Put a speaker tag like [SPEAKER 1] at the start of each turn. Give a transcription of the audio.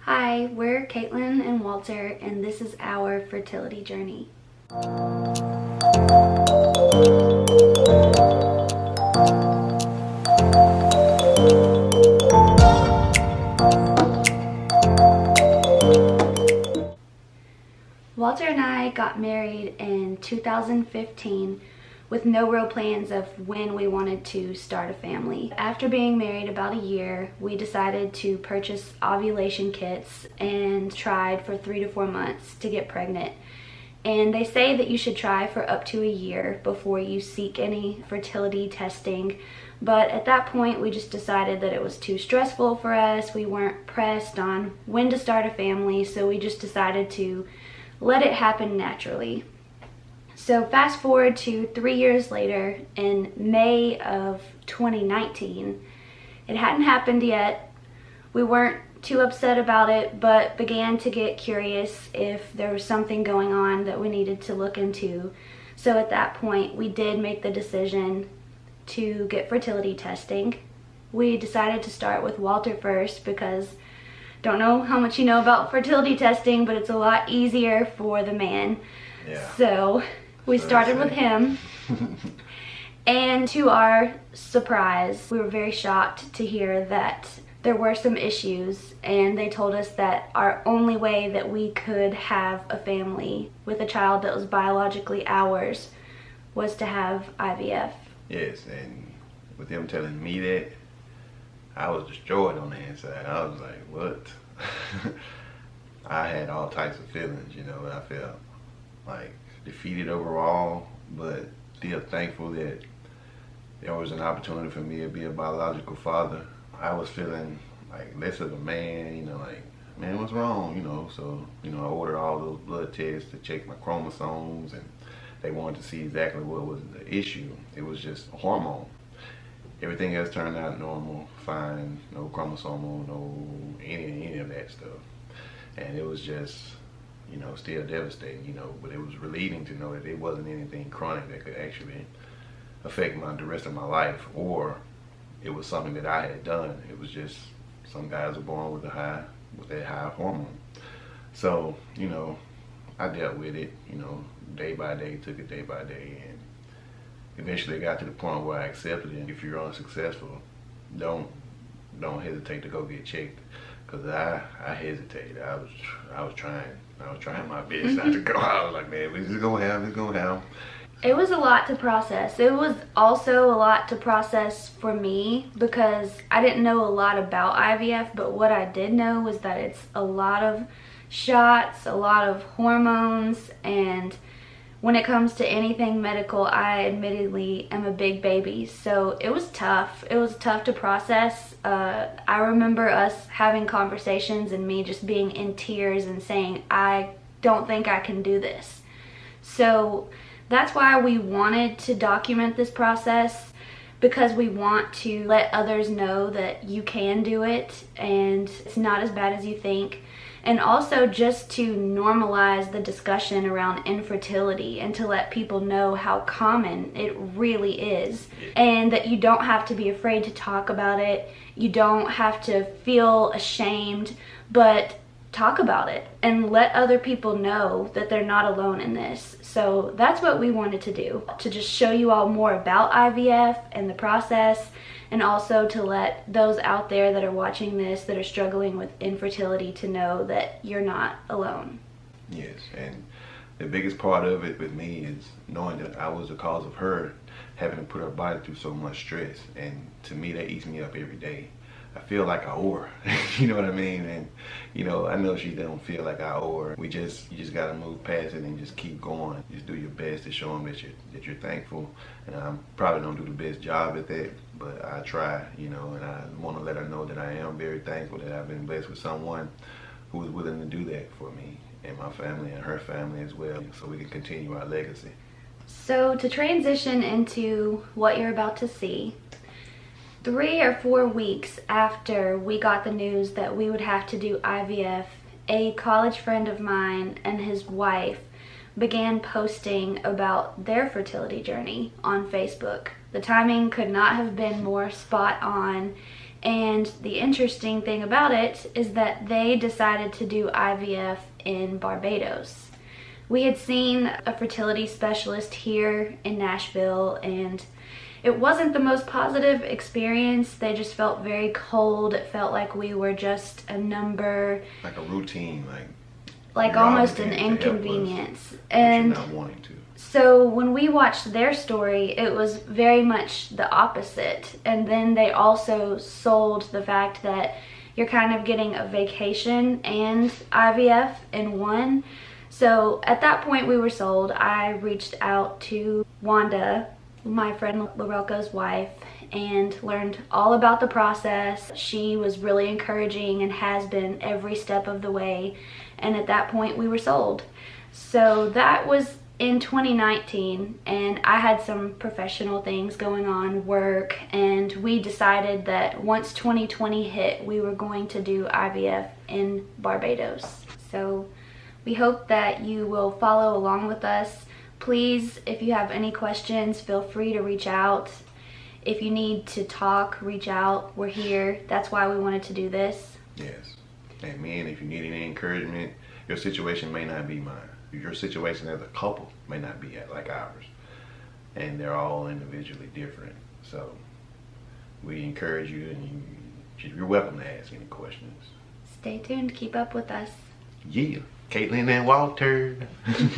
[SPEAKER 1] Hi, we're Caitlin and Walter, and this is our fertility journey. Walter and I got married in 2015 with no real plans of when we wanted to start a family. After being married about a year, we decided to purchase ovulation kits and tried for 3 to 4 months to get pregnant. And they say that you should try for up to a year before you seek any fertility testing. But at that point, we just decided that it was too stressful for us. We weren't pressed on when to start a family, so we just decided to let it happen naturally. So fast forward to 3 years later, in May of 2019, it hadn't happened yet. We weren't too upset about it, but began to get curious if there was something going on that we needed to look into. So at that point, we did make the decision to get fertility testing. We decided to start with Walter first because don't know how much you know about fertility testing, but it's a lot easier for the man.
[SPEAKER 2] Yeah.
[SPEAKER 1] So we started with him. And to our surprise, we were very shocked to hear that there were some issues, and they told us that our only way that we could have a family with a child that was biologically ours was to have IVF.
[SPEAKER 2] Yes, and with them telling me that, I was destroyed on the inside. I was like, what? I had all types of feelings, and I felt like defeated overall, but still thankful that there was an opportunity for me to be a biological father. I was feeling like less of a man, like, man, what's wrong, So, I ordered all those blood tests to check my chromosomes, and they wanted to see exactly what was the issue. It was just a hormone. Everything else turned out normal, fine, no chromosomal, no any of that stuff. And it was just, still devastating, but it was relieving to know that it wasn't anything chronic that could actually affect the rest of my life, or it was something that I had done. It was just some guys are born with that high hormone. So, I dealt with it, day by day, took it day by day, and eventually got to the point where I accepted it. If you're unsuccessful, don't hesitate to go get checked, because I hesitated. I was trying my best not to go. I was like, man, it's gonna happen.
[SPEAKER 1] It was a lot to process. It was also a lot to process for me because I didn't know a lot about IVF, but what I did know was that it's a lot of shots, a lot of hormones, and when it comes to anything medical, I admittedly am a big baby, so it was tough. It was tough to process. I remember us having conversations and me just being in tears and saying, I don't think I can do this. So that's why we wanted to document this process, because we want to let others know that you can do it and it's not as bad as you think. And also just to normalize the discussion around infertility and to let people know how common it really is, and that you don't have to be afraid to talk about it. You don't have to feel ashamed, but talk about it and let other people know that they're not alone in this. So that's what we wanted to do, to just show you all more about IVF and the process, and also to let those out there that are watching this that are struggling with infertility to know that you're not alone.
[SPEAKER 2] Yes, and the biggest part of it with me is knowing that I was the cause of her having to put her body through so much stress, and to me that eats me up every day. I feel like I owe her, you know what I mean? And I know she don't feel like I owe her. You just gotta move past it and just keep going. Just do your best to show them that you're thankful. And I probably don't do the best job at that, but I try, and I want to let her know that I am very thankful that I've been blessed with someone who is willing to do that for me and my family and her family as well, so we can continue our legacy.
[SPEAKER 1] So to transition into what you're about to see, 3 or 4 weeks after we got the news that we would have to do IVF, a college friend of mine and his wife began posting about their fertility journey on Facebook. The timing could not have been more spot on, And the interesting thing about it is that they decided to do IVF in Barbados. We had seen a fertility specialist here in Nashville, and it wasn't the most positive experience. They just felt very cold. It felt like we were just a number.
[SPEAKER 2] Like a routine,
[SPEAKER 1] like almost an inconvenience. And
[SPEAKER 2] not wanting to.
[SPEAKER 1] So when we watched their story, it was very much the opposite. And then they also sold the fact that you're kind of getting a vacation and IVF in one. So at that point we were sold. I reached out to Wanda, my friend Lorelco's wife, and learned all about the process. She was really encouraging and has been every step of the way. And at that point we were sold. So that was in 2019, and I had some professional things going on, work, and we decided that once 2020 hit, we were going to do IVF in Barbados. So we hope that you will follow along with us. Please, if you have any questions, feel free to reach out. If you need to talk, reach out. We're here. That's why we wanted to do this.
[SPEAKER 2] Yes. And men, if you need any encouragement, your situation may not be mine. Your situation as a couple may not be like ours. And they're all individually different. So we encourage you, and you're welcome to ask any questions.
[SPEAKER 1] Stay tuned. Keep up with us.
[SPEAKER 2] Yeah. Caitlin and Walter.